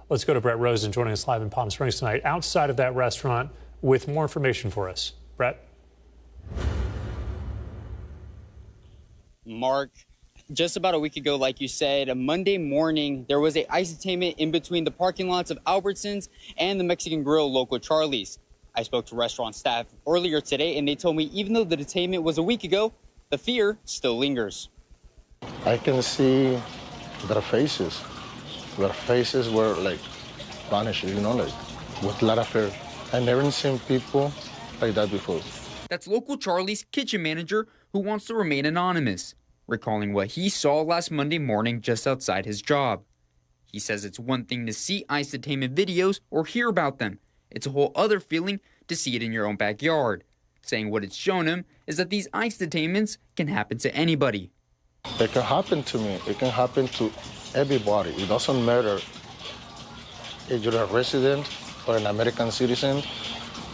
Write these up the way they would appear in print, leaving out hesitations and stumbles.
Let's go to Brett Rosen joining us live in Palm Springs tonight outside of that restaurant with more information for us. Brett. Mark, just about a week ago, like you said, a Monday morning, there was a ice detainment in between the parking lots of Albertsons and the Mexican Grill local Charlie's. I spoke to restaurant staff earlier today, and they told me even though the detainment was a week ago, the fear still lingers. I can see their faces. Their faces were like vanished, like with a lot of fear. I never seen people like that before. That's local Charlie's kitchen manager who wants to remain anonymous, recalling what he saw last Monday morning just outside his job. He says it's one thing to see ICE detainment videos or hear about them. It's a whole other feeling to see it in your own backyard, saying what it's shown him is that these ICE detainments can happen to anybody. It can happen to me. It can happen to everybody. It doesn't matter if you're a resident or an American citizen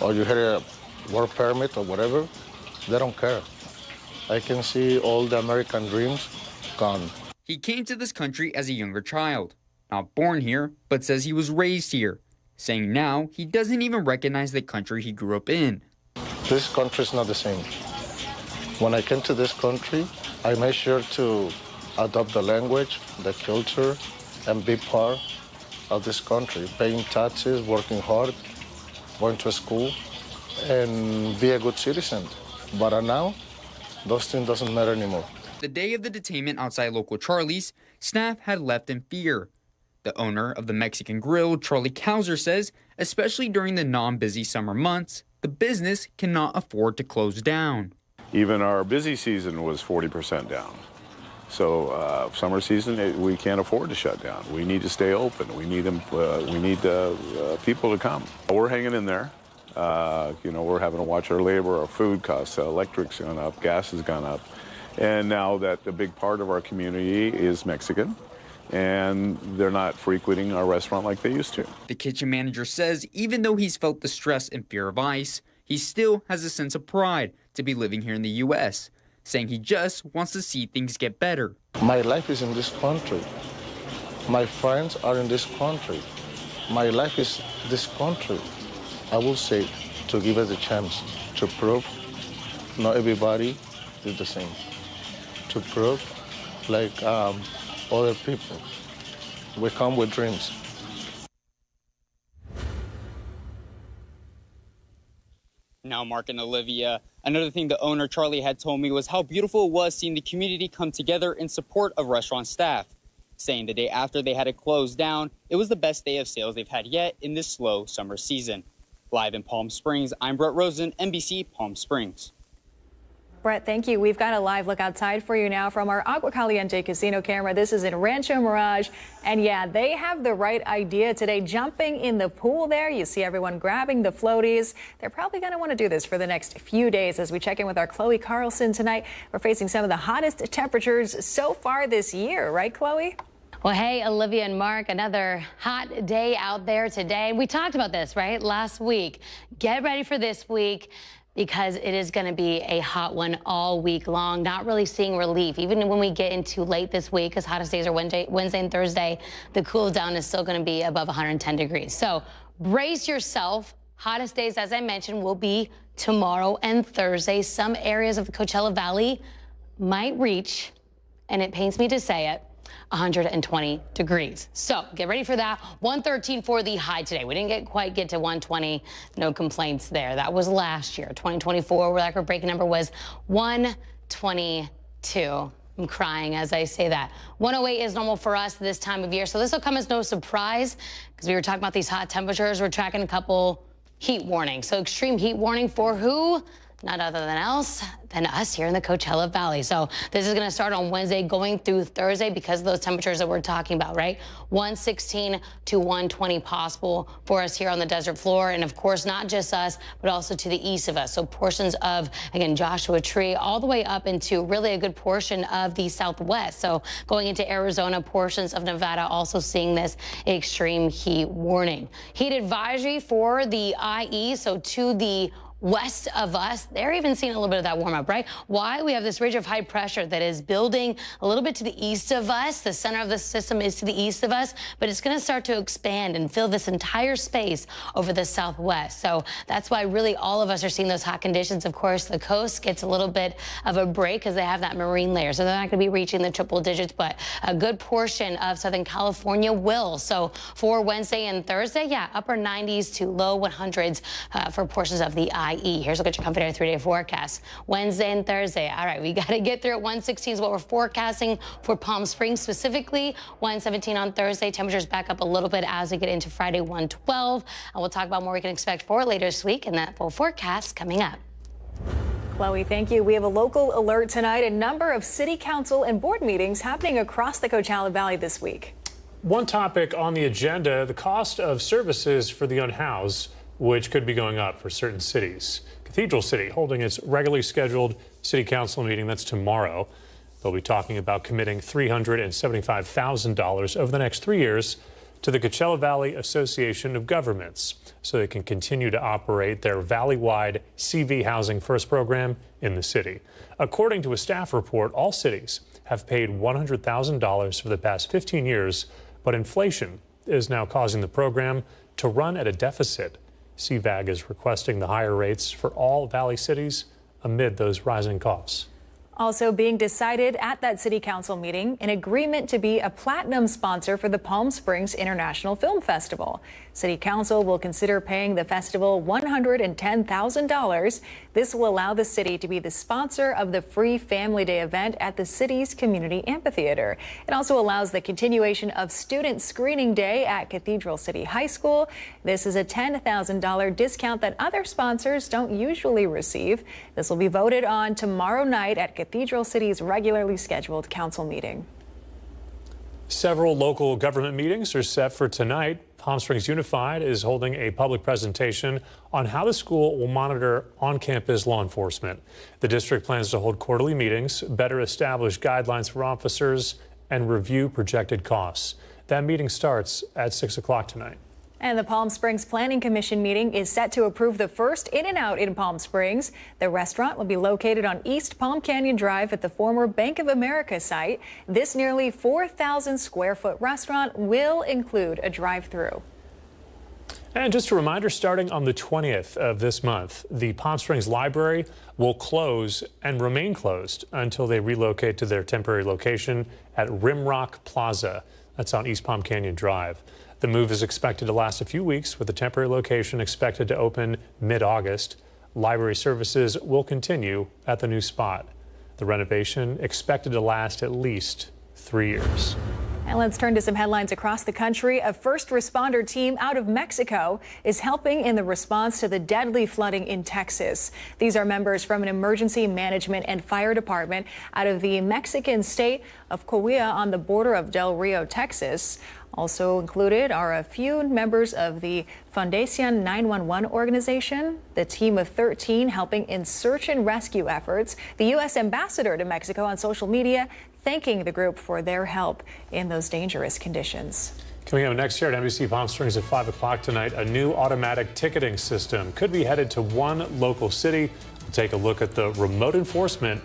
or you had a work permit or whatever. They don't care. I can see all the American dreams gone. He came to this country as a younger child, not born here, but says he was raised here, saying now he doesn't even recognize the country he grew up in. This country is not the same. When I came to this country, I made sure to adopt the language, the culture, and be part of this country, paying taxes, working hard, going to school, and be a good citizen. But now, those things doesn't matter anymore. The day of the detainment outside local Charlie's, staff had left in fear. The owner of the Mexican Grill, Charlie Kauser, says, especially during the non-busy summer months, the business cannot afford to close down. Even our busy season was 40% down. So summer season, we can't afford to shut down. We need to stay open. We need them. We need people to come. We're hanging in there. We're having to watch our labor, our food costs, electric's gone up, gas has gone up. And now that a big part of our community is Mexican, and they're not frequenting our restaurant like they used to. The kitchen manager says even though he's felt the stress and fear of ICE, he still has a sense of pride to be living here in the U.S., saying he just wants to see things get better. My life is in this country. My friends are in this country. My life is this country. I will say to give us a chance to prove not everybody is the same. To prove like other people. We come with dreams. Now, Mark and Olivia, another thing the owner, Charlie, had told me was how beautiful it was seeing the community come together in support of restaurant staff, saying the day after they had it closed down, it was the best day of sales they've had yet in this slow summer season. Live in Palm Springs, I'm Brett Rosen, NBC Palm Springs. Brett, thank you. We've got a live look outside for you now from our Agua Caliente casino camera. This is in Rancho Mirage. And yeah, they have the right idea today. Jumping in the pool there, you see everyone grabbing the floaties. They're probably going to want to do this for the next few days as we check in with our Chloe Carlson tonight. We're facing some of the hottest temperatures so far this year, right, Chloe? Well, hey, Olivia and Mark, another hot day out there today. We talked about this, right, last week. Get ready for this week, because it is going to be a hot one all week long. Not really seeing relief. Even when we get into late this week, because hottest days are Wednesday and Thursday, the cool down is still going to be above 110 degrees. So brace yourself. Hottest days, as I mentioned, will be tomorrow and Thursday. Some areas of the Coachella Valley might reach, and it pains me to say it, 120 degrees. So get ready for that. 113 for the high today. We didn't quite get to 120. No complaints there. That was last year. 2024, record-breaking number was 122. I'm crying as I say that. 108 is normal for us this time of year. So this will come as no surprise because we were talking about these hot temperatures. We're tracking a couple heat warnings. So extreme heat warning for who? None other than us here in the Coachella Valley. So this is going to start on Wednesday going through Thursday because of those temperatures that we're talking about, right? 116 to 120 possible for us here on the desert floor. And of course, not just us, but also to the east of us. So portions of, again, Joshua Tree all the way up into really a good portion of the southwest. So going into Arizona, portions of Nevada also seeing this extreme heat warning. Heat advisory for the IE, so to the west of us, they're even seeing a little bit of that warm up, right? Why? We have this ridge of high pressure that is building a little bit to the east of us. The center of the system is to the east of us, but it's going to start to expand and fill this entire space over the southwest. So that's why really all of us are seeing those hot conditions. Of course, the coast gets a little bit of a break because they have that marine layer. So they're not going to be reaching the triple digits, but a good portion of Southern California will. So for Wednesday and Thursday, yeah, upper 90s to low 100s for portions of the IE. Here's a look at your Comfort Air 3-day forecast. Wednesday and Thursday. All right, we got to get through it. 116 is what we're forecasting for Palm Springs specifically. 117 on Thursday. Temperatures back up a little bit as we get into Friday, 112. And we'll talk about more we can expect for later this week and that full forecast coming up. Chloe, thank you. We have a local alert tonight. A number of city council and board meetings happening across the Coachella Valley this week. One topic on the agenda, the cost of services for the unhoused, which could be going up for certain cities. Cathedral City holding its regularly scheduled city council meeting. That's tomorrow. They'll be talking about committing $375,000 over the next 3 years to the Coachella Valley Association of Governments so they can continue to operate their valley-wide CV Housing First program in the city. According to a staff report, all cities have paid $100,000 for the past 15 years, but inflation is now causing the program to run at a deficit. CVAG is requesting the higher rates for all Valley cities amid those rising costs. Also being decided at that city council meeting, an agreement to be a platinum sponsor for the Palm Springs International Film Festival. City council will consider paying the festival $110,000. This will allow the city to be the sponsor of the free Family Day event at the city's community amphitheater. It also allows the continuation of Student Screening Day at Cathedral City High School. This is a $10,000 discount that other sponsors don't usually receive. This will be voted on tomorrow night at Cathedral City's regularly scheduled council meeting. Several local government meetings are set for tonight. Palm Springs Unified is holding a public presentation on how the school will monitor on-campus law enforcement. The district plans to hold quarterly meetings, better establish guidelines for officers, and review projected costs. That meeting starts at 6 o'clock tonight. And the Palm Springs Planning Commission meeting is set to approve the first In-N-Out in Palm Springs. The restaurant will be located on East Palm Canyon Drive at the former Bank of America site. This nearly 4,000 square foot restaurant will include a drive-through. And just a reminder, starting on the 20th of this month, the Palm Springs Library will close and remain closed until they relocate to their temporary location at Rimrock Plaza. That's on East Palm Canyon Drive. The move is expected to last a few weeks, with the temporary location expected to open mid-August. Library services will continue at the new spot. The renovation expected to last at least 3 years. And let's turn to some headlines across the country. A first responder team out of Mexico is helping in the response to the deadly flooding in Texas. These are members from an emergency management and fire department out of the Mexican state of Coahuila on the border of Del Rio, Texas. Also included are a few members of the Fundación 911 organization, the team of 13 helping in search and rescue efforts, the U.S. ambassador to Mexico on social media thanking the group for their help in those dangerous conditions. Coming up next here at NBC Palm Springs at 5 o'clock tonight, a new automatic ticketing system could be headed to one local city. We'll take a look at the remote enforcement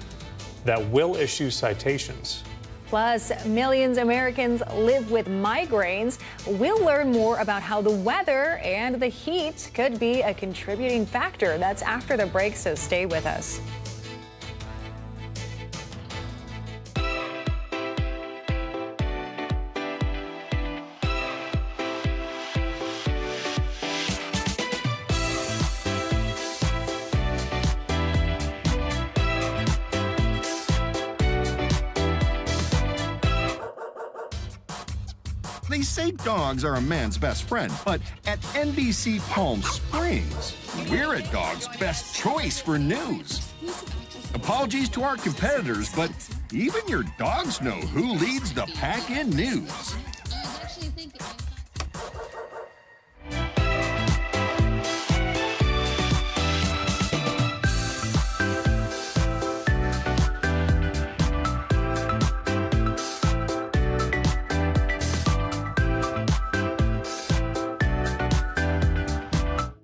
that will issue citations. Plus, millions of Americans live with migraines. We'll learn more about how the weather and the heat could be a contributing factor. That's after the break, so stay with us. They say dogs are a man's best friend, but at NBC Palm Springs, we're a dog's best choice for news. Apologies to our competitors, but even your dogs know who leads the pack in news.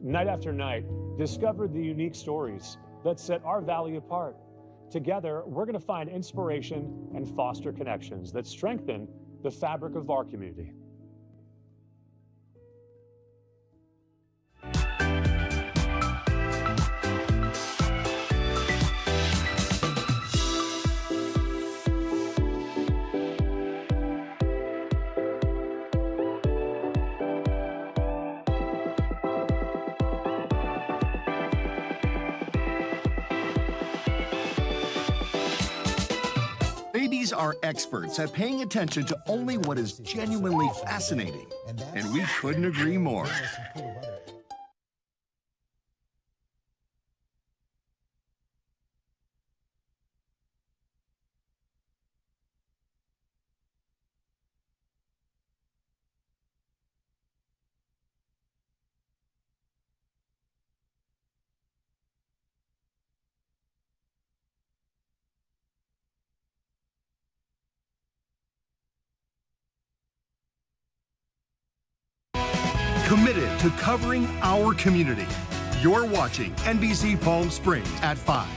Night after night, Discover the unique stories that set our valley apart. Together, we're going to find inspiration and foster connections that strengthen the fabric of our community. Babies are experts at paying attention to only what is genuinely fascinating, and we couldn't agree more. Committed to covering our community. You're watching NBC Palm Springs at 5.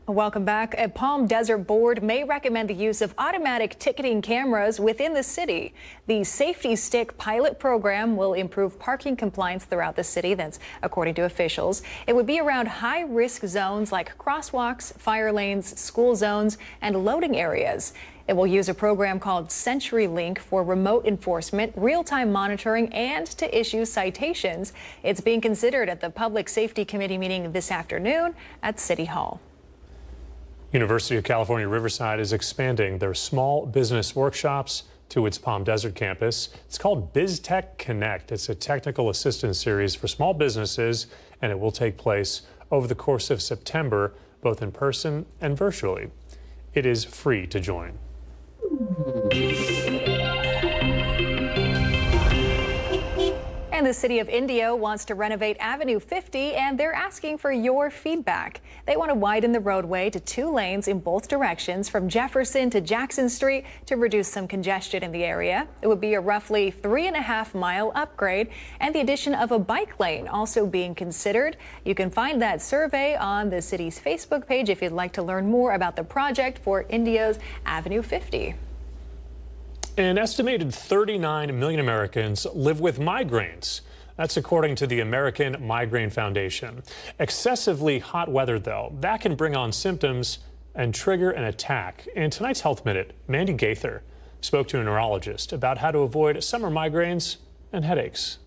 Welcome back. A Palm Desert board may recommend the use of automatic ticketing cameras within the city. The Safety Stick pilot program will improve parking compliance throughout the city. That's according to officials. It would be around high-risk zones like crosswalks, fire lanes, school zones, and loading areas. It will use a program called CenturyLink for remote enforcement, real-time monitoring, and to issue citations. It's being considered at the Public Safety Committee meeting this afternoon at City Hall. University of California, Riverside is expanding their small business workshops to its Palm Desert campus. It's called BizTech Connect. It's a technical assistance series for small businesses, and it will take place over the course of September, both in person and virtually. It is free to join. And the city of Indio wants to renovate Avenue 50, and they're asking for your feedback. They want to widen the roadway to 2 lanes in both directions from Jefferson to Jackson Street to reduce some congestion in the area. It would be a roughly 3.5-mile upgrade, and the addition of a bike lane also being considered. You can find that survey on the city's Facebook page if you'd like to learn more about the project for Indio's Avenue 50. An estimated 39 million Americans live with migraines. That's according to the American Migraine Foundation. Excessively hot weather, though, that can bring on symptoms and trigger an attack. In tonight's Health Minute, Mandy Gaither spoke to a neurologist about how to avoid summer migraines and headaches.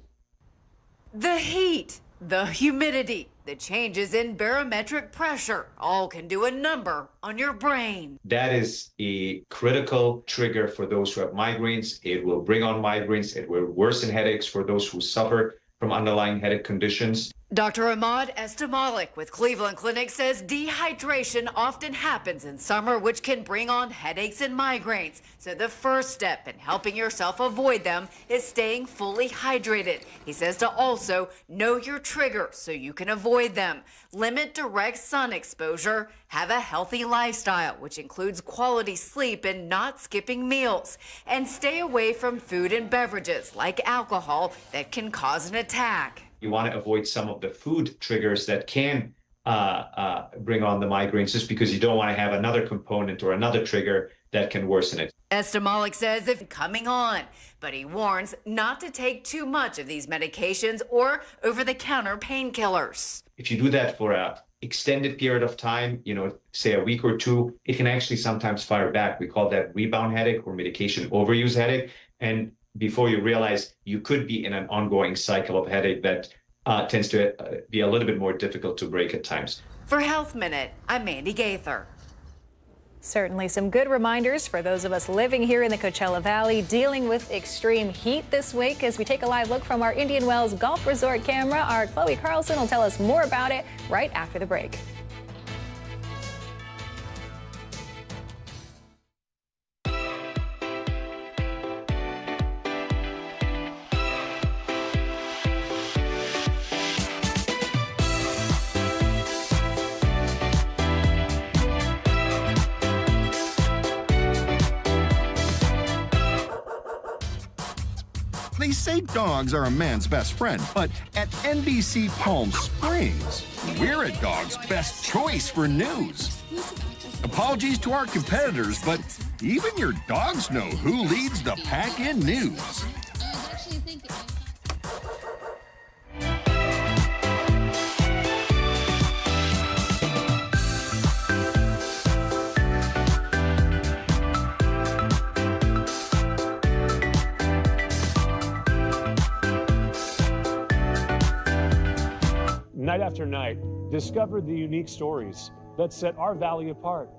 The heat, the humidity, the changes in barometric pressure all can do a number on your brain. That is a critical trigger for those who have migraines. It will bring on migraines. It will worsen headaches for those who suffer from underlying headache conditions. Dr. Ahmad Estamalik with Cleveland Clinic says dehydration often happens in summer, which can bring on headaches and migraines. So the first step in helping yourself avoid them is staying fully hydrated. He says to also know your trigger so you can avoid them. Limit direct sun exposure. Have a healthy lifestyle, which includes quality sleep and not skipping meals. And stay away from food and beverages like alcohol that can cause an attack. You want to avoid some of the food triggers that can bring on the migraines, just because you don't want to have another component or another trigger that can worsen it. Estamalik says if coming on, but he warns not to take too much of these medications or over-the-counter painkillers. If you do that for an extended period of time, say a week or two, it can actually sometimes fire back. We call that rebound headache or medication overuse headache. And before you realize, you could be in an ongoing cycle of headache that tends to be a little bit more difficult to break at times. For Health Minute, I'm Mandy Gaither. Certainly some good reminders for those of us living here in the Coachella Valley dealing with extreme heat this week. As we take a live look from our Indian Wells Golf Resort camera, our Chloe Carlson will tell us more about it right after the break. They say dogs are a man's best friend, but at NBC Palm Springs, we're a dog's best choice for news. Apologies to our competitors, but even your dogs know who leads the pack in news. Night after night, discover the unique stories that set our valley apart.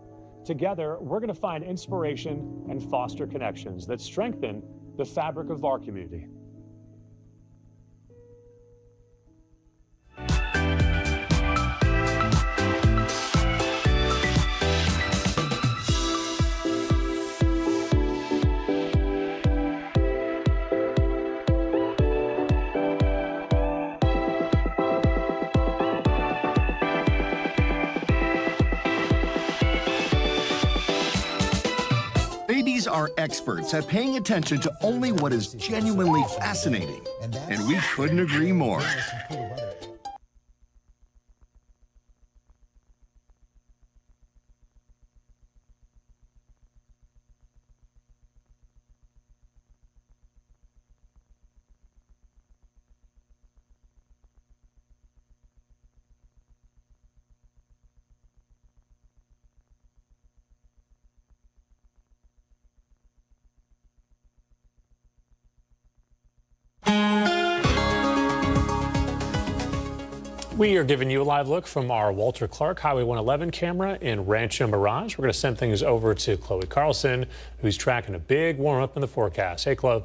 Together, we're going to find inspiration and foster connections that strengthen the fabric of our community. Babies are experts at paying attention to only what is genuinely fascinating, and we couldn't agree more. We are giving you a live look from our Walter Clark Highway 111 camera in Rancho Mirage. We're going to send things over to Chloe Carlson, who's tracking a big warm-up in the forecast. Hey, Chloe.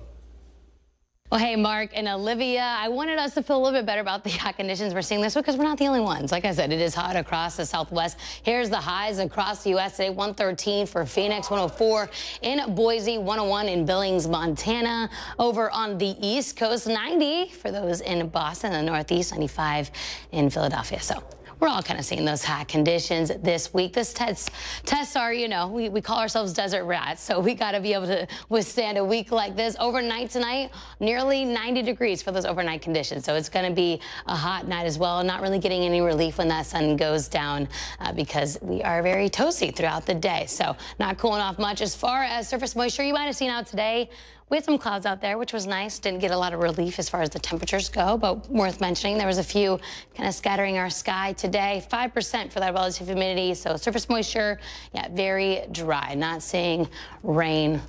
Well, hey, Mark and Olivia, I wanted us to feel a little bit better about the hot conditions we're seeing this week because we're not the only ones. Like I said, it is hot across the Southwest. Here's the highs across the U.S. today. 113 for Phoenix, 104 in Boise, 101 in Billings, Montana. Over on the East Coast, 90 for those in Boston, the Northeast, 95 in Philadelphia. So we're all kind of seeing those hot conditions this week. This tests are, you know, we call ourselves desert rats, so we got to be able to withstand a week like this. Overnight tonight, nearly 90 degrees for those overnight conditions. So it's going to be a hot night as well. Not really getting any relief when that sun goes down because we are very toasty throughout the day. So not cooling off much. As far as surface moisture, you might have seen out today, we had some clouds out there, which was nice. Didn't get a lot of relief as far as the temperatures go, but worth mentioning. There was a few kind of scattering our sky today. 5% for that relative humidity. So surface moisture, yeah, very dry. Not seeing rain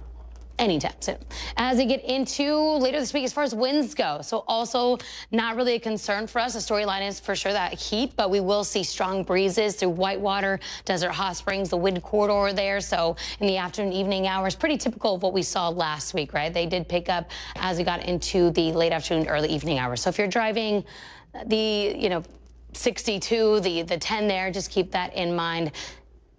anytime soon. As we get into later this week, as far as winds go, so also not really a concern for us. The storyline is for sure that heat, but we will see strong breezes through Whitewater, Desert Hot Springs, the wind corridor there. So in the afternoon, evening hours, pretty typical of what we saw last week, right? They did pick up as we got into the late afternoon, early evening hours. So if you're driving the, 62, the 10 there, just keep that in mind.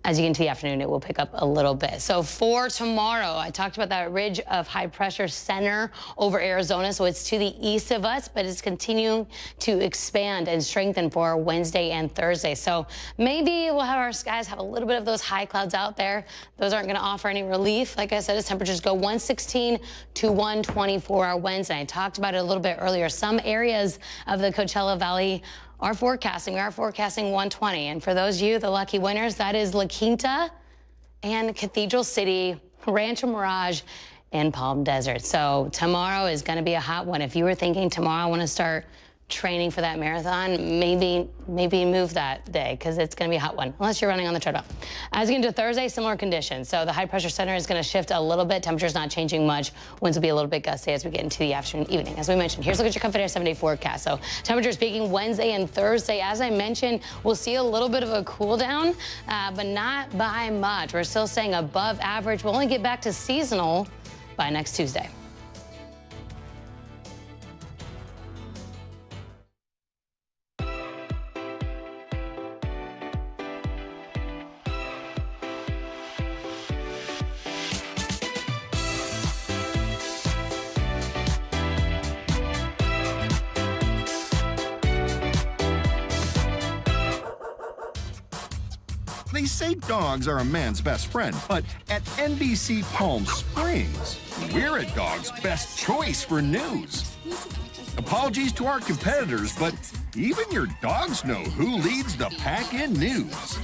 As you get into the afternoon, it will pick up a little bit. So for tomorrow, I talked about that ridge of high pressure center over Arizona. So it's to the east of us, but it's continuing to expand and strengthen for Wednesday and Thursday. So maybe we'll have our skies have a little bit of those high clouds out there. Those aren't going to offer any relief. Like I said, as temperatures go 116 to 124 our Wednesday. I talked about it a little bit earlier. Some areas of the Coachella Valley we are forecasting 120. And for those of you, the lucky winners, that is La Quinta and Cathedral City, Rancho Mirage, and Palm Desert. So tomorrow is going to be a hot one. If you were thinking tomorrow I want to start training for that marathon, maybe move that day because it's going to be a hot one, unless you're running on the treadmill. As we get into Thursday, similar conditions. So the high pressure center is going to shift a little bit. Temperature's not changing much. Winds will be a little bit gusty as we get into the afternoon, evening. As we mentioned, here's a look at your Comfort Air 7-day forecast. So temperatures peaking Wednesday and Thursday. As I mentioned, we'll see a little bit of a cool down, but not by much. We're still staying above average. We'll only get back to seasonal by next Tuesday. They say dogs are a man's best friend, but at NBC Palm Springs, We're a dog's best choice for news. Apologies to our competitors, but even your dogs know who leads the pack in news.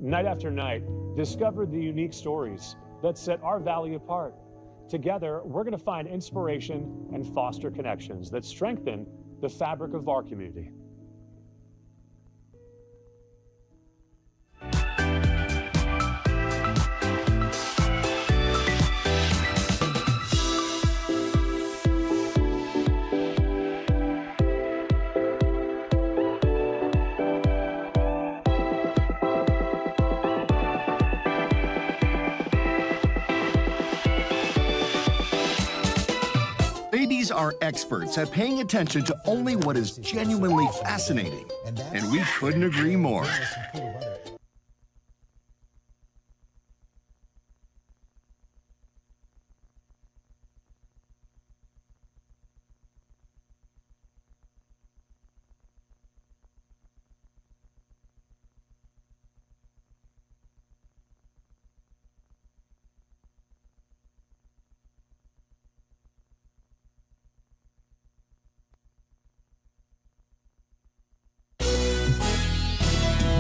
Night after night, discover the unique stories that set our valley apart. Together, we're going to find inspiration and foster connections that strengthen the fabric of our community. Babies are experts at paying attention to only what is genuinely fascinating, and we couldn't agree more.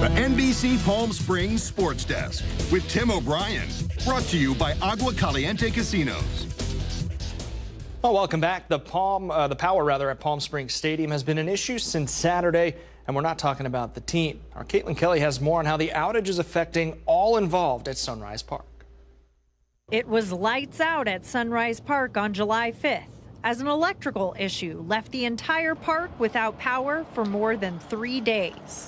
The NBC Palm Springs Sports Desk with Tim O'Brien. Brought to you by Agua Caliente Casinos. Well, welcome back. The power at Palm Springs Stadium has been an issue since Saturday, and we're not talking about the team. Our Caitlin Kelly has more on how the outage is affecting all involved at Sunrise Park. It was lights out at Sunrise Park on July 5th as an electrical issue left the entire park without power for more than 3 days.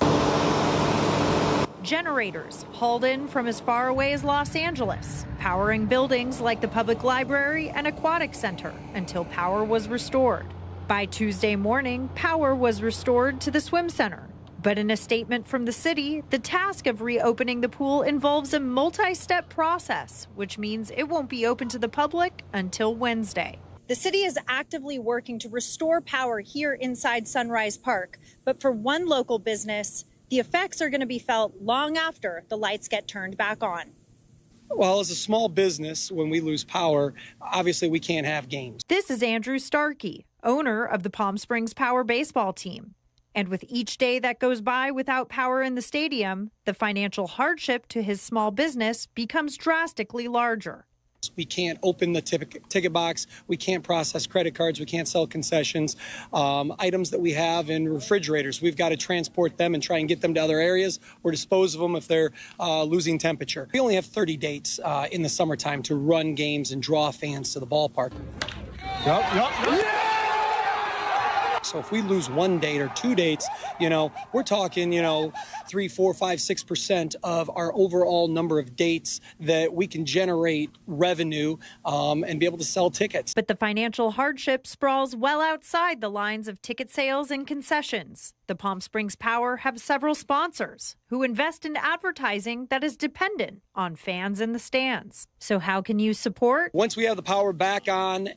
Generators hauled in from as far away as Los Angeles, powering buildings like the Public Library and Aquatic Center until power was restored. By Tuesday morning, power was restored to the swim center. But in a statement from the city, the task of reopening the pool involves a multi-step process, which means it won't be open to the public until Wednesday. The city is actively working to restore power here inside Sunrise Park, but for one local business, the effects are going to be felt long after the lights get turned back on. Well, as a small business, when we lose power, obviously we can't have games. This is Andrew Starkey, owner of the Palm Springs Power baseball team. And with each day that goes by without power in the stadium, the financial hardship to his small business becomes drastically larger. We can't open the ticket box. We can't process credit cards. We can't sell concessions. Items that we have in refrigerators, we've got to transport them and try and get them to other areas or dispose of them if they're losing temperature. We only have 30 dates in the summertime to run games and draw fans to the ballpark. So if we lose one date or 2 dates, we're talking, 3, 4, 5, 6% of our overall number of dates that we can generate revenue and be able to sell tickets. But the financial hardship sprawls well outside the lines of ticket sales and concessions. The Palm Springs Power have several sponsors who invest in advertising that is dependent on fans in the stands. So how can you support? Once we have the power back on,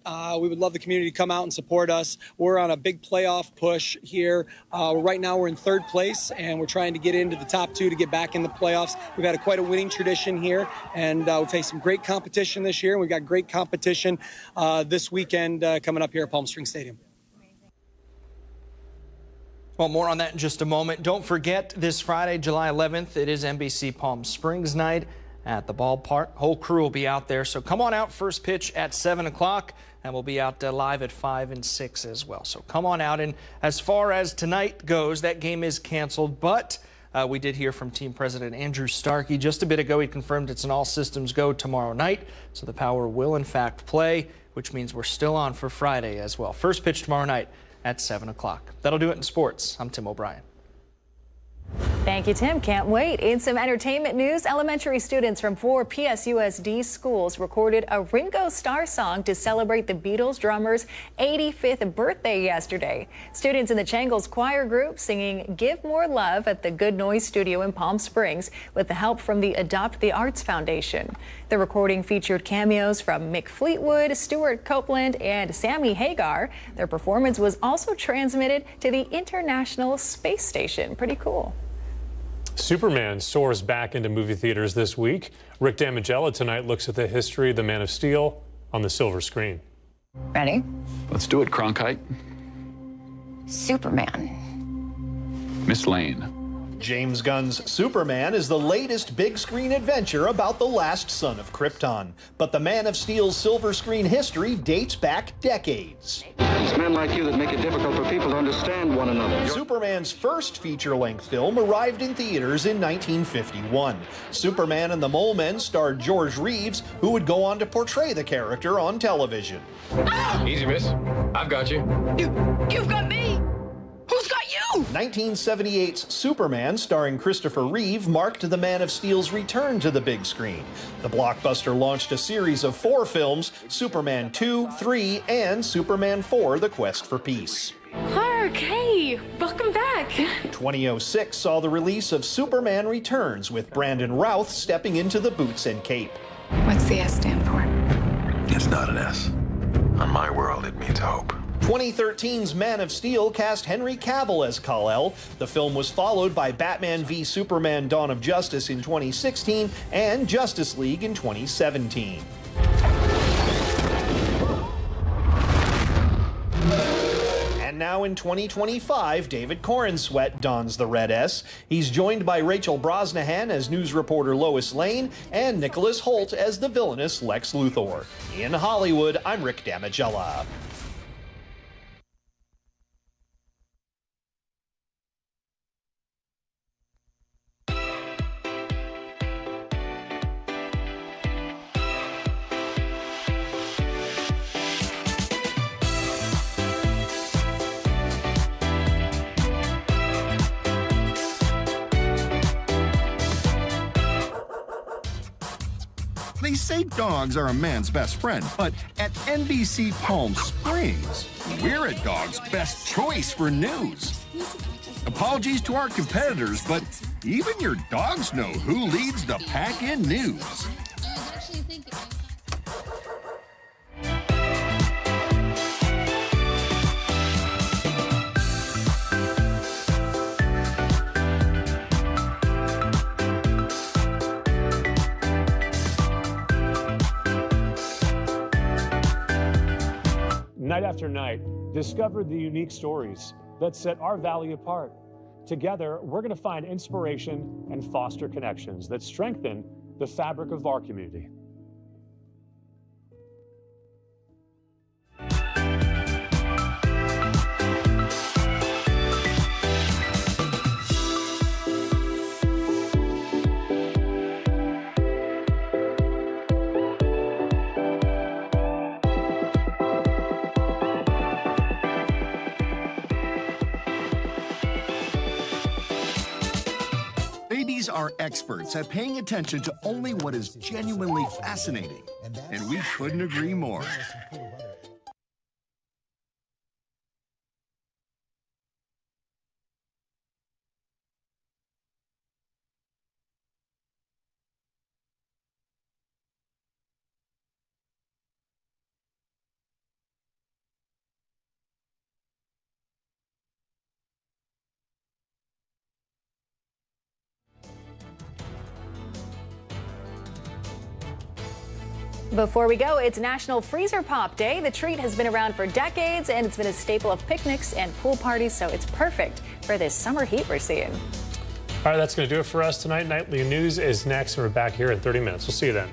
we would love the community to come out and support us. We're on a big playoff push here. Right now we're in third place, and we're trying to get into the top 2 to get back in the playoffs. We've had quite a winning tradition here, and we've faced some great competition this year. We've got great competition this weekend coming up here at Palm Springs Stadium. Well, more on that in just a moment. Don't forget, this Friday, July 11th, it is NBC Palm Springs night at the ballpark. Whole crew will be out there, so come on out. First pitch at 7 o'clock, and we'll be out live at 5 and 6 as well. So come on out. And as far as tonight goes, that game is canceled, but we did hear from team president Andrew Starkey just a bit ago. He confirmed it's an all systems go tomorrow night, so the Power will in fact play, which means we're still on for Friday as well. First pitch tomorrow night at 7 o'clock. That'll do it in sports. I'm Tim O'Brien. Thank you, Tim. Can't wait. In some entertainment news, elementary students from 4 PSUSD schools recorded a Ringo Starr song to celebrate the Beatles drummer's 85th birthday yesterday. Students in the Changles Choir Group singing Give More Love at the Good Noise Studio in Palm Springs with the help from the Adopt the Arts Foundation. The recording featured cameos from Mick Fleetwood, Stuart Copeland, and Sammy Hagar. Their performance was also transmitted to the International Space Station. Pretty cool. Superman soars back into movie theaters this week. Rick Damigella tonight looks at the history of the Man of Steel on the silver screen. Ready? Let's do it, Cronkite. Superman. Miss Lane. James Gunn's Superman is the latest big screen adventure about the last son of Krypton. But the Man of Steel's silver screen history dates back decades. It's men like you that make it difficult for people to understand one another. Superman's first feature-length film arrived in theaters in 1951. Superman and the Mole Men starred George Reeves, who would go on to portray the character on television. Easy, miss. I've got you. You've got me! Who's got you? 1978's Superman, starring Christopher Reeve, marked the Man of Steel's return to the big screen. The blockbuster launched a series of 4 films, Superman 2, 3, and Superman 4, The Quest for Peace. Clark, hey, welcome back. 2006 saw the release of Superman Returns, with Brandon Routh stepping into the boots and cape. What's the S stand for? It's not an S. On my world, it means hope. 2013's Man of Steel cast Henry Cavill as Kal-El. The film was followed by Batman v Superman: Dawn of Justice in 2016 and Justice League in 2017. And now in 2025, David Corenswet dons the red S. He's joined by Rachel Brosnahan as news reporter Lois Lane and Nicholas Hoult as the villainous Lex Luthor. In Hollywood, I'm Rick Damigella. They say dogs are a man's best friend, but at NBC Palm Springs, we're a dog's best choice for news. Apologies to our competitors, but even your dogs know who leads the pack in news. Night after night, discover the unique stories that set our valley apart. Together, we're going to find inspiration and foster connections that strengthen the fabric of our community. Babies are experts at paying attention to only what is genuinely fascinating, and we couldn't agree more. Before we go, it's National Freezer Pop Day. The treat has been around for decades, and it's been a staple of picnics and pool parties, so it's perfect for this summer heat we're seeing. All right, that's going to do it for us tonight. Nightly News is next, and we're back here in 30 minutes. We'll see you then.